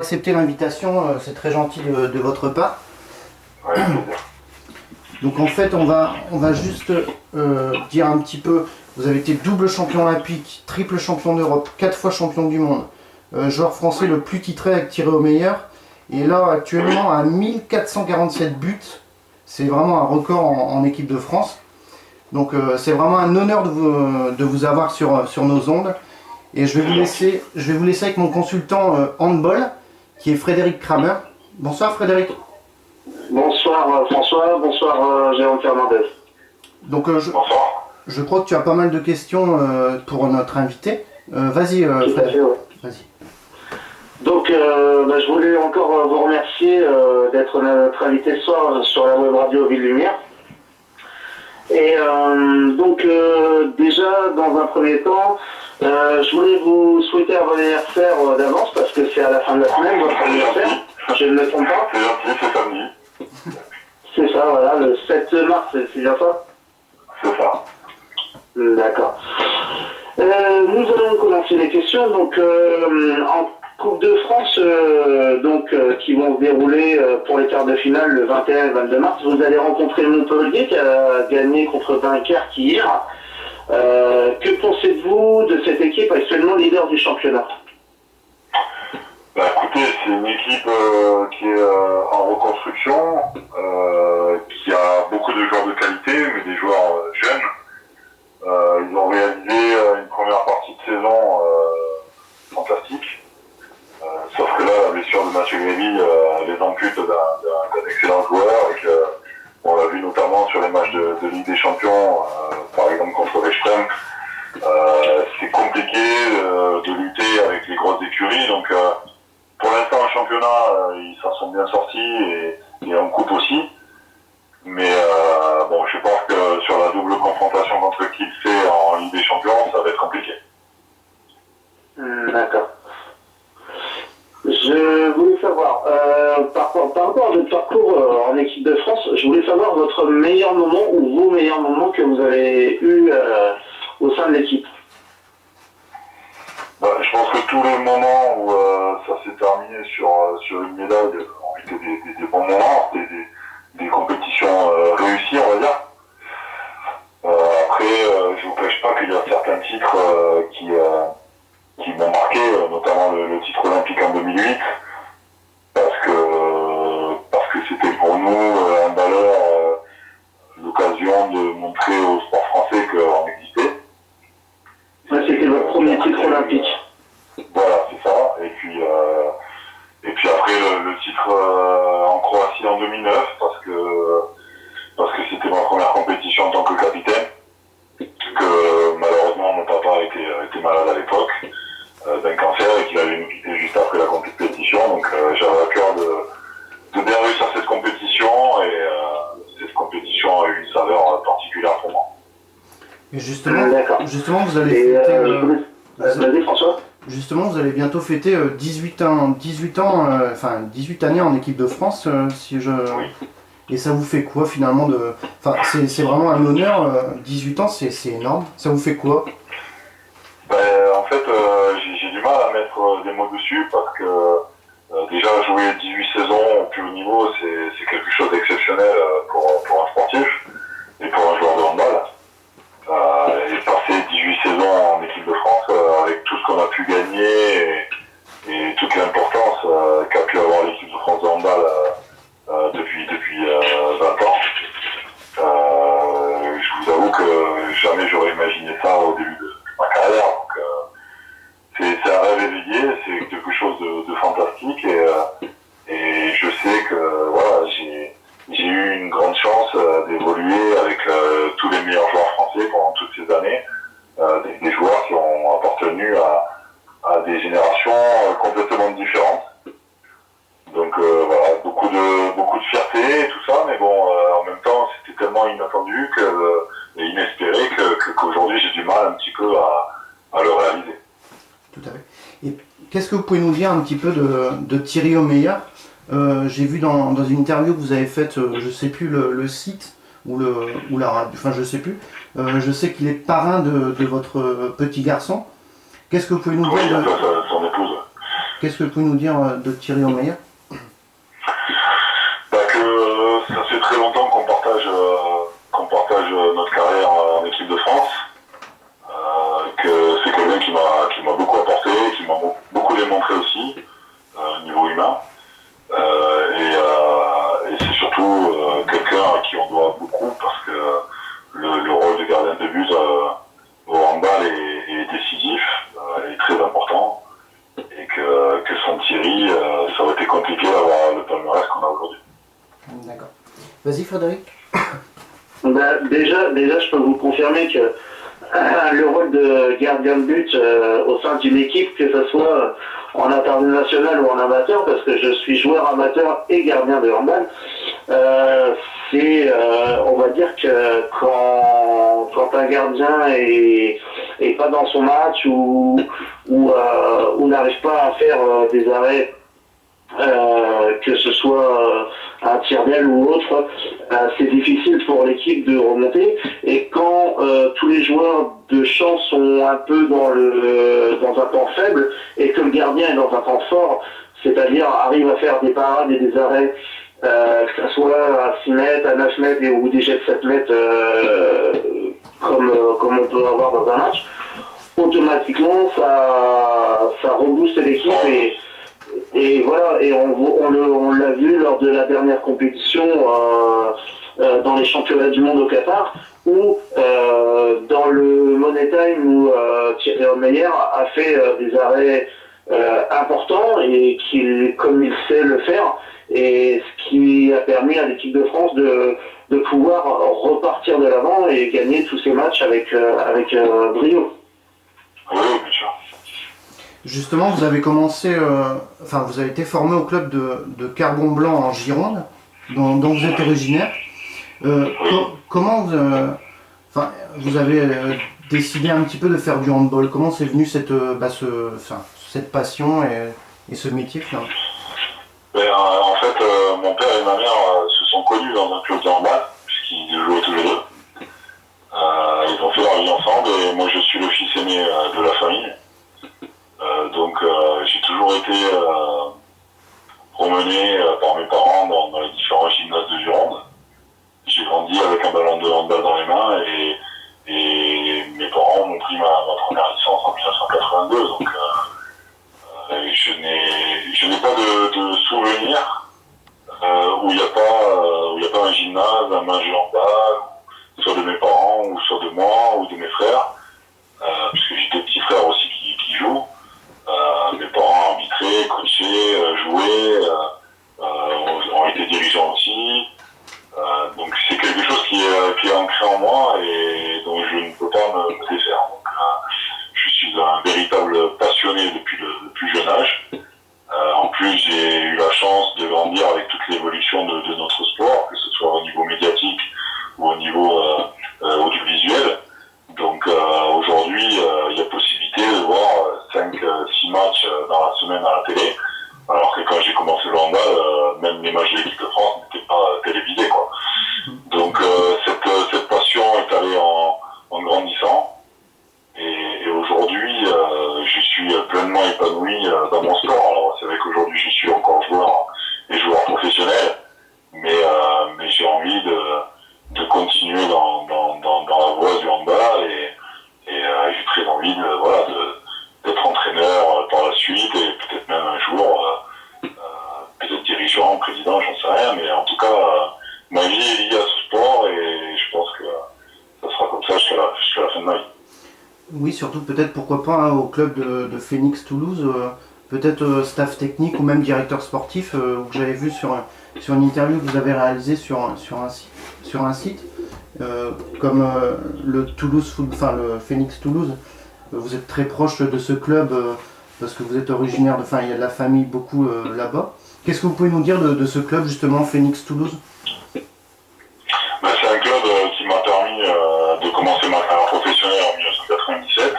Accepter l'invitation, c'est très gentil de votre part. Ouais, Donc en fait, on va juste dire un petit peu, vous avez été double champion olympique, triple champion d'Europe, 4 fois champion du monde, joueur français le plus titré avec tiré au meilleur, et là actuellement à 1447 buts, c'est vraiment un record en équipe de France. Donc c'est vraiment un honneur de vous avoir sur nos ondes. Et je vais vous laisser avec mon consultant handball, qui est Frédéric Kramer. Bonsoir Frédéric. Bonsoir François, bonsoir Jérôme Fernandez. Donc bonsoir. je crois que tu as pas mal de questions pour notre invité. Vas-y Frédéric. Ouais. Vas-y. Donc je voulais encore vous remercier d'être notre invité ce soir sur la web radio Ville Lumière. Et déjà dans un premier temps, je voulais vous souhaiter un bon anniversaire d'avance parce que c'est à la fin de la semaine votre anniversaire. Je ne me trompe pas. C'est gentil, c'est samedi. C'est ça, voilà, le 7 mars, c'est bien ça? C'est ça. D'accord. Nous allons commencer les questions. Donc, en Coupe de France, qui vont se dérouler pour les quarts de finale le 21 et 22 mars, vous allez rencontrer Montpellier qui a gagné contre Dunkerque hier. Que pensez-vous de cette équipe actuellement leader du championnat? Bah, écoutez, c'est une équipe qui est en reconstruction, qui a beaucoup de joueurs de qualité, mais des joueurs jeunes. Ils ont réalisé une première partie de saison fantastique. Sauf que là, la blessure de Mathieu Grévy les ampute d'un excellent joueur et que on l'a vu notamment sur les matchs de Ligue des Champions, par exemple contre Western. C'est compliqué de lutter avec les grosses écuries, donc pour l'instant en championnat ils s'en sont bien sortis et en coupe aussi. Mais je pense que sur la double confrontation contre l'équipe C en Ligue des Champions, ça va être compliqué. D'accord. Je voulais savoir, par rapport à votre parcours en équipe de France, je voulais savoir votre meilleur moment ou vos meilleurs moments que vous avez eu au sein de l'équipe. Je pense que tous les moments où ça s'est terminé sur une médaille ont été des bons moments, des compétitions réussies, on va dire. Après, je vous cache pas qu'il y a certains titres qui m'ont marqué, notamment le titre olympique en 2008, parce que c'était pour nous un valeur, l'occasion de montrer au sport français qu'on existait. C'était votre premier titre olympique. Voilà, c'est ça. Et puis après le titre en Croatie en 2009, parce que c'était ma première compétition en tant que capitaine, que malheureusement mon papa était malade à l'époque d'un cancer et qu'il allait nous quitter juste après la compétition. Donc j'avais à cœur de bien réussir cette compétition et cette compétition a eu une saveur particulière pour moi. Et justement vous allez fêter... Vas-y François. Justement, vous allez bientôt fêter 18 années en équipe de France, Oui. Et ça vous fait quoi finalement c'est vraiment un honneur, 18 ans, c'est énorme. Ça vous fait quoi? En fait, j'ai du mal à mettre des mots dessus parce que déjà jouer 18 saisons au plus haut niveau, c'est quelque chose d'exceptionnel pour un sportif et pour un joueur de handball. Et passer 18 saisons en équipe de France avec tout ce qu'on a pu gagner et toute l'importance qu'a pu avoir l'équipe de France de handball depuis 20 ans. Je vous avoue que jamais j'aurais imaginé ça au début de ma carrière. Donc, c'est un rêve éveillé, c'est quelque chose de fantastique et je sais que voilà, j'ai eu une grande chance d'évoluer avec tous les meilleurs joueurs français pendant toutes ces années, des joueurs qui ont appartenu à des générations complètement différentes. Donc voilà, beaucoup de fierté et tout ça, mais bon, en même temps, c'était tellement inattendu et inespéré qu'aujourd'hui j'ai du mal un petit peu à le réaliser. Tout à fait. Et qu'est-ce que vous pouvez nous dire un petit peu de Thierry Omeyer? J'ai vu dans une interview que vous avez faite, je sais plus le site ou la radio, enfin je sais plus. Je sais qu'il est parrain de votre petit garçon. Qu'est-ce que vous pouvez nous dire de son épouse. Qu'est-ce que vous pouvez nous dire de Thierry Omeyer? Que ça fait très longtemps qu'on partage notre carrière en équipe de France. Que c'est quelqu'un qui m'a beaucoup apporté, qui m'a beaucoup démontré aussi au niveau humain. Et c'est surtout quelqu'un à qui on doit beaucoup parce que le rôle de gardien de but au handball est décisif, est très important. Et que sans Thierry, ça aurait été compliqué d'avoir le palmarès qu'on a aujourd'hui. D'accord. Vas-y Frédéric. Déjà, je peux vous confirmer que le rôle de gardien de but au sein d'une équipe, que ce soit en international ou en amateur, parce que je suis joueur amateur et gardien de handball, on va dire que quand un gardien est pas dans son match ou n'arrive pas à faire des arrêts, que ce soit un tir d'aile ou autre, c'est difficile pour l'équipe de remonter. Et quand tous les joueurs de champ sont un peu dans un temps faible et que le gardien est dans un temps fort, c'est-à-dire arrive à faire des parades et des arrêts, que ce soit à 6 mètres, à 9 mètres ou des jets de 7 mètres comme on peut avoir dans un match, automatiquement ça rebooste l'équipe et voilà, et on l'a vu lors de la dernière compétition dans les championnats du monde au Qatar, où dans le Money Time où Thierry Omeyer a fait des arrêts importants et comme il sait le faire, et ce qui a permis à l'équipe de France de pouvoir repartir de l'avant et gagner tous ces matchs avec brio. Oui, bien sûr. Justement, vous avez commencé, vous avez été formé au club de Carbon Blanc en Gironde, dont vous êtes originaire. Comment vous avez décidé un petit peu de faire du handball? Comment c'est venu cette passion et ce métier finalement? En fait, mon père et ma mère se sont connus dans un club de handball, puisqu'ils jouaient tous les deux. Ils ont fait leur vie ensemble et moi je suis le fils aîné de la famille. Donc j'ai toujours été promené par mes parents dans les différents gymnases de Gironde. J'ai grandi avec un ballon de handball dans les mains et mes parents m'ont pris ma première licence en 1982. Donc je n'ai pas de souvenirs où il n'y a pas un gymnase, un match de handball, soit de mes parents ou soit de moi ou de mes frères, puisque j'ai des petits frères aussi qui jouent. Mes parents arbitraient, coachaient, jouaient, ont été dirigeants aussi. Donc c'est quelque chose qui est ancré en moi et dont je ne peux pas me défaire. Donc je suis un véritable passionné depuis le plus jeune âge. En plus, j'ai eu la chance de grandir avec toute l'évolution de notre sport, que ce soit au niveau médiatique ou au niveau audiovisuel. Donc aujourd'hui, il y a possibilité de voir 5-6 matchs dans la semaine à la télé, alors que quand j'ai commencé le handball, même les matchs de l'équipe de France n'étaient pas télévisés, quoi. Donc cette passion est allée en grandissant, et aujourd'hui je suis pleinement épanoui dans mon sport. Alors c'est vrai qu'aujourd'hui je suis encore joueur professionnel, mais j'ai envie de continuer dans la voie du handball et j'ai très envie d'être entraîneur par la suite et peut-être même un jour peut-être dirigeant, président, j'en sais rien, mais en tout cas ma vie est liée à ce sport et je pense que ça sera comme ça jusqu'à la fin de ma vie. Oui, surtout peut-être pourquoi pas au club de Phoenix Toulouse, peut-être staff technique ou même directeur sportif, que j'avais vu sur une interview que vous avez réalisée sur un site, comme le Phoenix Toulouse. Vous êtes très proche de ce club parce que vous êtes originaire il y a de la famille beaucoup là-bas. Qu'est-ce que vous pouvez nous dire de ce club justement, Phoenix Toulouse? C'est un club qui m'a permis de commencer ma carrière professionnelle en 1997,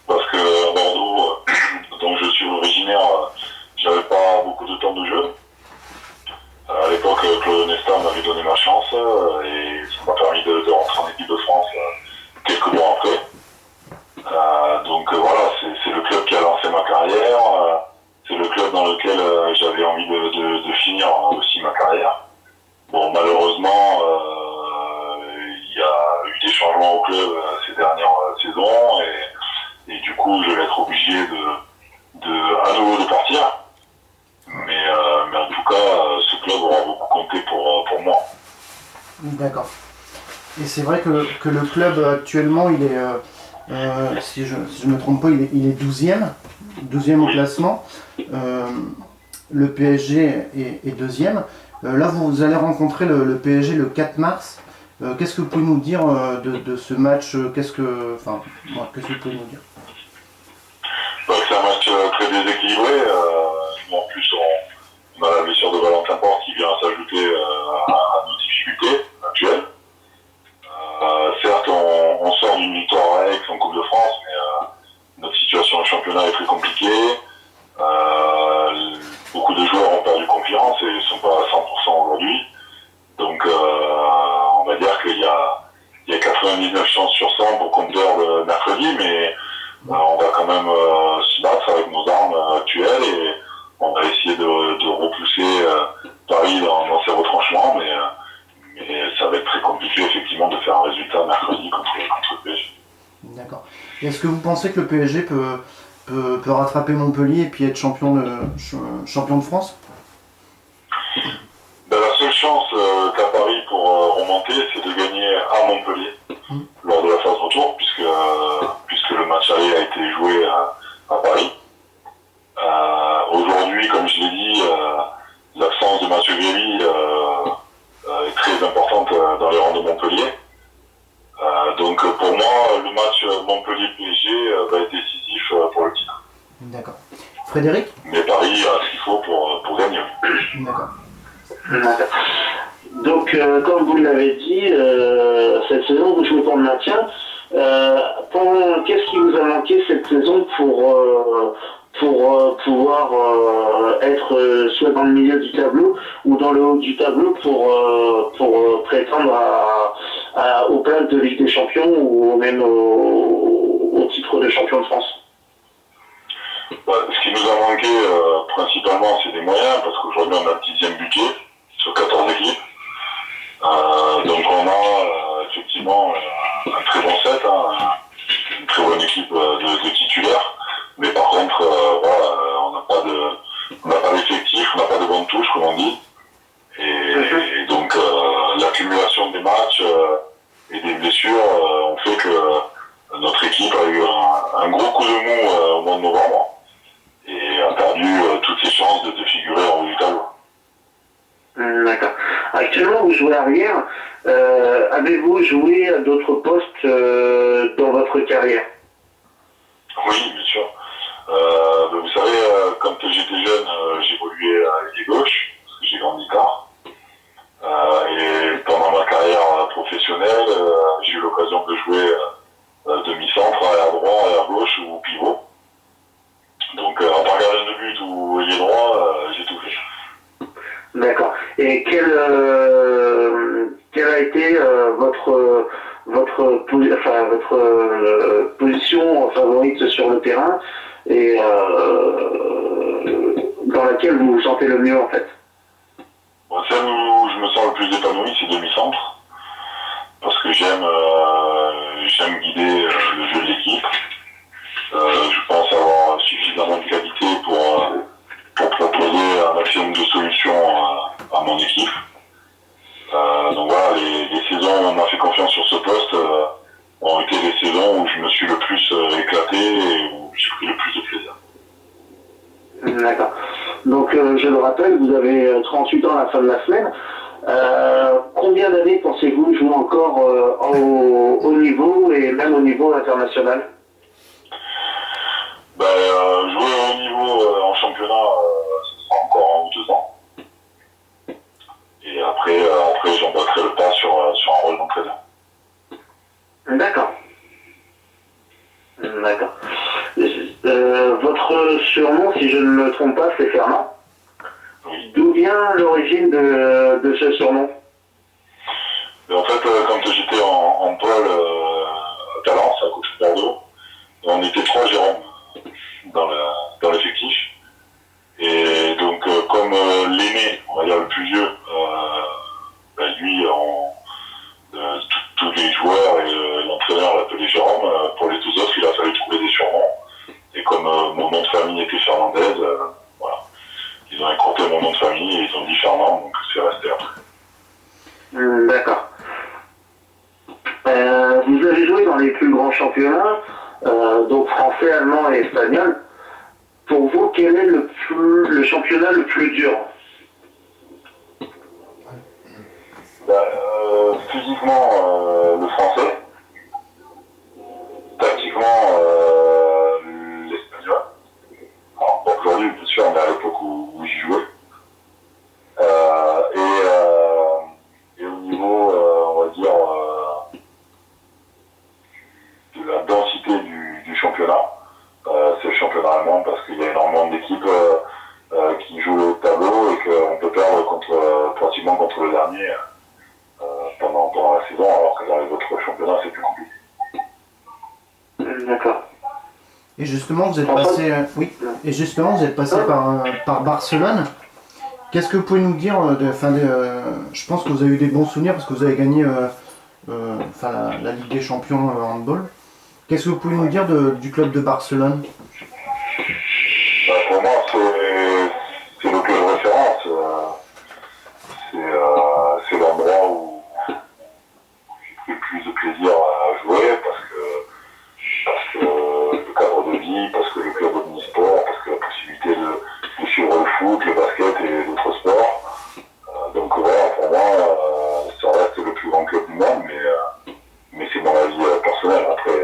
parce que à Bordeaux, dont je suis originaire, j'avais pas beaucoup de temps de jeu. À l'époque, Claude Nesta m'avait donné ma chance et ça m'a permis de rentrer en équipe de France quelques mois après. Donc voilà, c'est le club qui a lancé ma carrière, c'est D'accord. Et c'est vrai que le club actuellement, il est, si je ne me trompe pas, il est 12e au classement. Le PSG est 2e. Là, vous allez rencontrer le PSG le 4 mars. Qu'est-ce que vous pouvez nous dire de ce match qu'est-ce que vous pouvez nous dire? C'est un match très déséquilibré. Nous, en plus, on a la blessure de Valentin Porte qui vient s'ajouter à nos difficultés actuelles. Certes, on sort d'une victoire à Aix en Coupe de France, mais notre situation au championnat est très compliquée. Beaucoup de joueurs ont perdu confiance et ne sont pas à 100% aujourd'hui. Donc, on va dire qu'il y a 99 chances sur 100 pour qu'on perde mercredi, mais on va quand même se battre avec nos armes actuelles et on va essayer de repousser Paris dans ses retranchements, mais ça va être très compliqué effectivement de faire un résultat mercredi contre le PSG. D'accord. Est-ce que vous pensez que le PSG peut rattraper Montpellier et puis être champion de France? La seule chance qu'a Paris pour remonter, c'est de gagner à Montpellier lors de la phase retour, puisque le match aller a été joué à Paris. Aujourd'hui, comme je l'ai dit, l'absence de Mathieu Guéry est très importante dans les rangs de Montpellier. Donc pour moi, le match Montpellier-PSG va être décisif pour le titre. D'accord. Frédéric? Mais Paris a ce qu'il faut pour gagner. D'accord. Donc, comme vous l'avez dit, cette saison, vous jouez pour le maintien. Qu'est-ce qui vous a manqué cette saison pour pouvoir être soit dans le milieu du tableau ou dans le haut du tableau pour prétendre aux places de Ligue des Champions ou même au titre de champion de France? Ce qui nous a manqué principalement, c'est des moyens, parce qu'aujourd'hui on a le 10e budget sur 14 équipes. Donc on a effectivement un très bon set, une très bonne équipe de titulaires, mais par contre on n'a pas d'effectif, on n'a pas de bonne touche comme on dit, et donc l'accumulation des matchs et des blessures ont fait que notre équipe a eu un gros coup de mou au mois de novembre et a perdu toutes ses chances de figurer en haut du tableau. D'accord. Actuellement, vous jouez arrière. Avez-vous joué à d'autres postes dans votre carrière? Oui, bien sûr. Vous savez, quand j'étais jeune, j'évoluais à l'ailier gauche, parce que j'ai grandi tard. Et pendant ma carrière professionnelle, j'ai eu l'occasion de jouer demi-centre, arrière droit, arrière gauche ou pivot. Donc, en tant gardien de but ou ailier droit, j'ai tout fait. D'accord. Et quelle a été votre position favorite sur le terrain et dans laquelle vous vous sentez le mieux en fait? Celle où je me sens le plus épanoui, c'est demi-centre, parce que j'aime guider le jeu de l'équipe. Je pense avoir suffisamment de qualité pour proposer un maximum de solutions à mon équipe. Donc voilà, les saisons où on m'a fait confiance sur ce poste ont été les saisons où je me suis le plus éclaté et où j'ai pris le plus de plaisir. D'accord. Donc je le rappelle, vous avez 38 ans à la fin de la semaine. Combien d'années pensez-vous jouer encore au haut niveau et même au niveau international? Jouer au haut niveau en championnat, ce sera encore 1 ou 2 ans. Et après j'embarquerai le pas sur un rôle d'entraîneur. D'accord. D'accord. Votre surnom, si je ne me trompe pas, c'est Fernand. Oui. D'où vient l'origine de ce surnom? En fait, quand j'étais en pôle à Talence, à côté de Bordeaux, on était 3 Jérôme dans l'effectif. Et donc, comme l'aîné, on va dire le plus vieux, lui, tous les joueurs et l'entraîneur l'appelaient Jérôme. Pour les 2 autres, il a fallu trouver des surnoms. Et comme mon nom de famille était Fernandez, voilà. Ils ont écourté mon nom de famille et ils ont dit Fernand, donc c'est resté après. D'accord. avez joué dans les plus grands championnats, donc français, allemand et espagnol. Pour vous, quel est le championnat le plus dur? Physiquement, le français. Tactiquement, l'espagnol. Alors, bon, aujourd'hui, bien sûr, on est à l'époque où j'y jouais. Et au niveau, on va dire, de la densité du championnat, c'est le championnat allemand parce qu'il y a énormément d'équipes qui jouent au tableau et qu'on peut perdre pratiquement contre le dernier pendant la saison, alors que dans les autres championnats, c'est plus compliqué. D'accord. Et justement, vous êtes passé, par Barcelone. Qu'est-ce que vous pouvez nous dire je pense que vous avez eu des bons souvenirs parce que vous avez gagné la Ligue des Champions handball. Qu'est-ce que vous pouvez nous dire du club de Barcelone? Pour moi, c'est le club de référence. C'est l'endroit où j'ai pris le plus de plaisir à jouer parce que le cadre de vie, parce que le club omnisport, parce que la possibilité de suivre le foot, le basket et d'autres sports. Donc voilà, pour moi, ça reste le plus grand club du monde, mais c'est mon avis personnel. Après,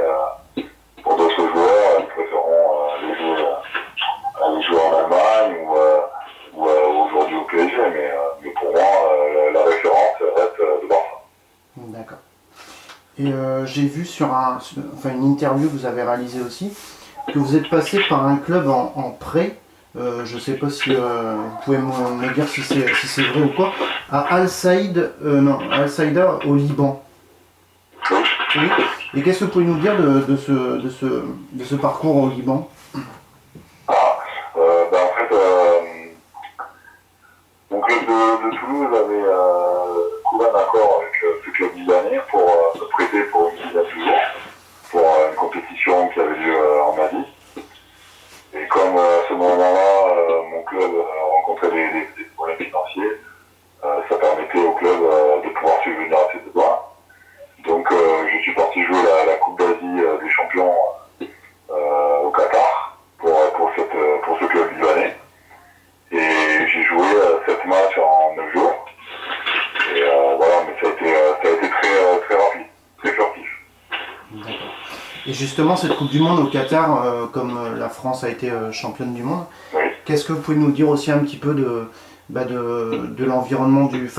pour d'autres joueurs, ils préféreront aller jouer en Allemagne ou aujourd'hui au PSG, mais pour moi, la référence reste de Barça. D'accord. Et j'ai vu sur une interview que vous avez réalisée aussi, que vous êtes passé par un club en prêt, je ne sais pas si vous pouvez me dire si c'est vrai ou quoi, à Al-Saïda au Liban. Oui. Et qu'est-ce que vous pouvez nous dire de ce parcours au Liban? En fait, mon club de Toulouse avait trouvé un accord avec ce club libanais pour me prêter pour une dizaine de jours pour une compétition qui avait lieu en Asie. Et comme à ce moment-là, mon club rencontrait des problèmes financiers, ça permettait au club de pouvoir subvenir à ses besoins. Donc je suis parti jouer la Coupe d'Asie des champions au Qatar pour ce club libanais. Et j'ai joué 7 matchs en 9 jours. Et voilà, mais ça a été très rapide, très furtif. D'accord. Et justement, cette Coupe du Monde au Qatar, comme la France a été championne du monde, oui. Qu'est-ce que vous pouvez nous dire aussi un petit peu de l'environnement du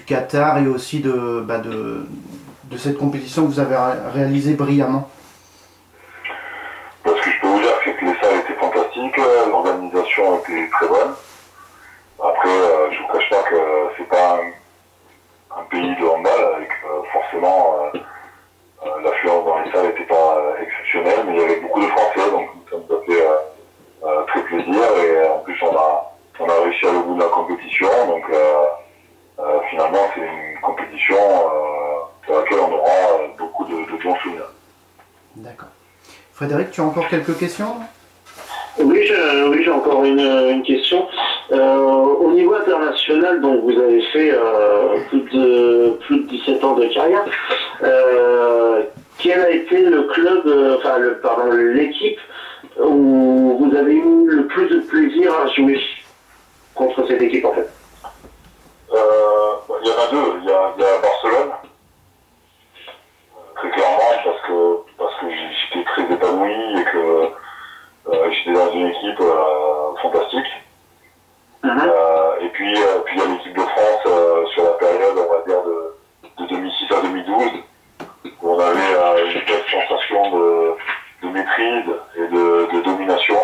Qatar et aussi de cette compétition que vous avez réalisée brillamment? Ce que je peux vous dire, c'est que les salles étaient fantastiques, l'organisation était très bonne. Après, je ne vous cache pas que c'est pas un pays de handball avec forcément l'affluence dans les salles n'était pas exceptionnelle, mais il y avait beaucoup de Français, donc ça nous a fait très plaisir et en plus on a réussi à aller au bout de la compétition, donc finalement c'est une compétition pour laquelle on aura beaucoup de bons souvenirs. D'accord. Frédéric, tu as encore quelques questions? Oui, j'ai encore une question. Au niveau international, donc vous avez fait plus de 17 ans de carrière. Quel a été le club, l'équipe où vous avez eu le plus de plaisir à jouer contre cette équipe en fait? Il y en a deux. Il y a Barcelone, très clairement, parce que j'étais très épanoui et que j'étais dans une équipe fantastique. Et puis il y a l'équipe de France sur la période, on va dire, de 2006 à 2012, où on avait une telle sensation de maîtrise et de domination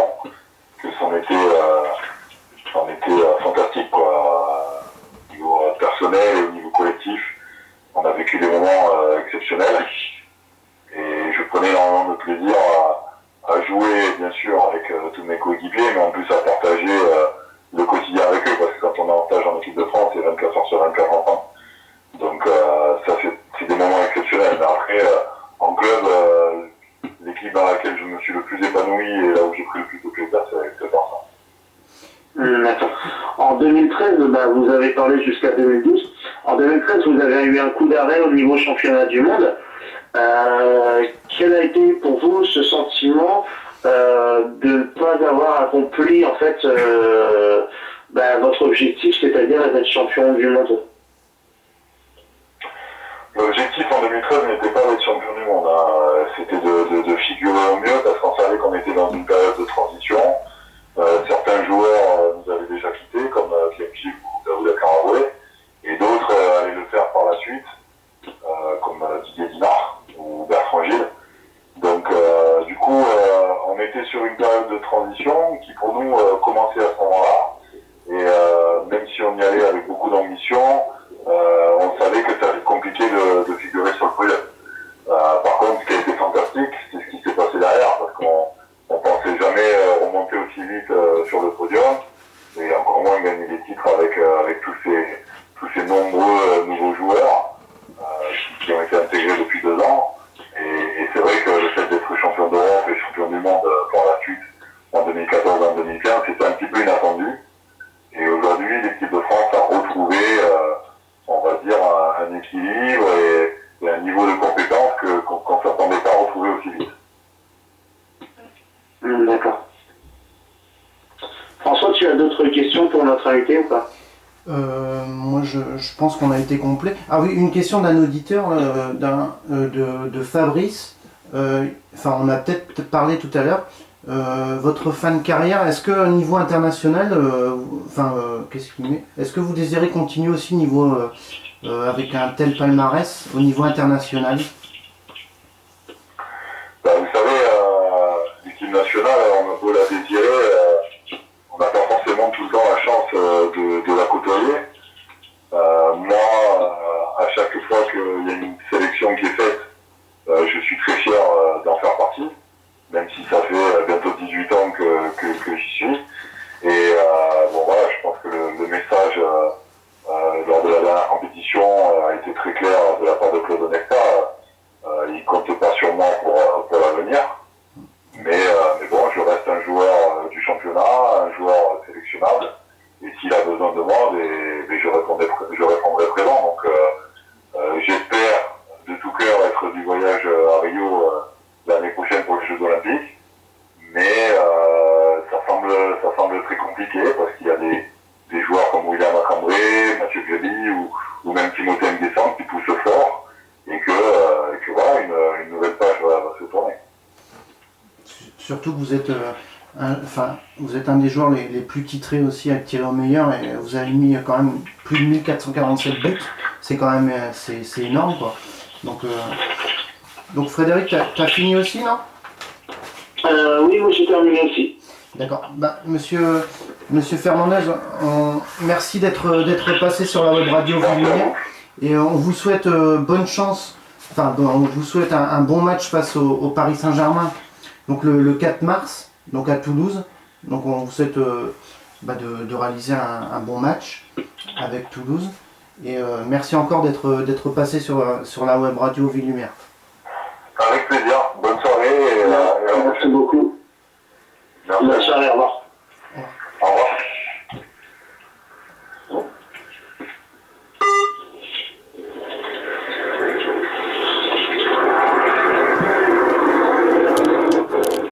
que c'en était fantastique, quoi. Au niveau personnel et au niveau collectif, on a vécu des moments exceptionnels et je prenais énormément de plaisir à jouer, bien sûr, avec tous mes coéquipiers, mais en plus à partager le quotidien avec eux, parce que quand on est en stage en équipe de France, c'est 24 heures sur 24 enfants. Donc ça, c'est des moments exceptionnels. Mais après, en club, l'équipe dans laquelle je me suis le plus épanoui et là où j'ai pris le plus de plaisir, c'est Barça. D'accord. En 2013, vous avez parlé jusqu'à 2012. En 2013, vous avez eu un coup d'arrêt au niveau championnat du monde. Quel a été pour vous ce sentiment de ne pas avoir accompli en fait votre objectif, c'est-à-dire d'être champion du monde? L'objectif en 2013 n'était pas d'être champion du monde, hein. C'était de figurer au mieux parce qu'on savait qu'on était dans une période de transition. Certains joueurs nous avaient déjà quittés, comme Kempchi ou Daouda Karawé, et d'autres allaient le faire par la suite, comme Didier Dinard ou Bertrand Gilles. Donc du coup, on était sur une période de transition qui pour nous commençait à ce moment-là. Et même si on y allait avec beaucoup d'ambition, on savait que ça allait être compliqué de figurer sur le podium. Par contre, ce qui a été fantastique, c'est ce qui s'est passé derrière, parce qu'on pensait jamais remonter aussi vite sur le podium, et encore moins gagner des titres avec tous ces nombreux nouveaux joueurs qui ont été intégrés depuis 2 ans. Et c'est vrai que le fait d'être champion d'Europe et champion du monde par la suite en 2014 et en 2015, c'était un petit peu inattendu. Et aujourd'hui, l'équipe de France a retrouvé, on va dire, un équilibre et un niveau de compétence qu'on ne s'attendait pas à retrouver aussi vite. D'accord. François, tu as d'autres questions pour notre invité ou pas? Moi, je pense qu'on a été complet. Ah oui, une question d'un auditeur, de Fabrice. On a peut-être parlé tout à l'heure. Votre fin de carrière, est-ce qu'au niveau international, qu'est-ce qu'il met? Est-ce que vous désirez continuer aussi niveau avec un tel palmarès au niveau international? Vous savez, l'équipe nationale, on a beau la désirer, on n'a pas forcément tout le temps la chance de la côtoyer. Moi, à chaque fois qu'il y a une sélection qui est faite, je suis très fier d'en faire partie, même si ça fait bientôt 18 ans que j'y suis. Et voilà, je pense que le message lors de la dernière compétition a été très clair de la part de Claude Onesta. Il ne compte pas sur moi pour l'avenir. Mais bon, je reste un joueur du championnat, un joueur sélectionnable. Et s'il a besoin de moi, je répondrai présent. Donc j'espère de tout cœur être du voyage à Rio l'année prochaine pour les Jeux Olympiques. Mais ça semble très compliqué parce qu'il y a des joueurs comme William Acambré, Mathieu Gréby ou même Timothée Nguessan qui poussent fort et que voilà, une nouvelle page va se tourner. Surtout que vous êtes, vous êtes un des joueurs les plus titrés aussi à tirer au meilleur et vous avez mis quand même plus de 1447 buts. C'est quand même c'est énorme quoi. Donc Frédéric, t'as fini aussi, non? Oui, moi j'ai terminé aussi. D'accord. Monsieur Fernandez, merci d'être passé sur la web radio Villumière et on vous souhaite bonne chance. On vous souhaite un bon match face au Paris Saint-Germain. Donc le 4 mars, donc à Toulouse. Donc on vous souhaite de réaliser un bon match avec Toulouse. Et merci encore d'être passé sur la web radio Villumière. Avec plaisir. Bonne soirée. Merci beaucoup. Merci. Bonne soirée, au revoir.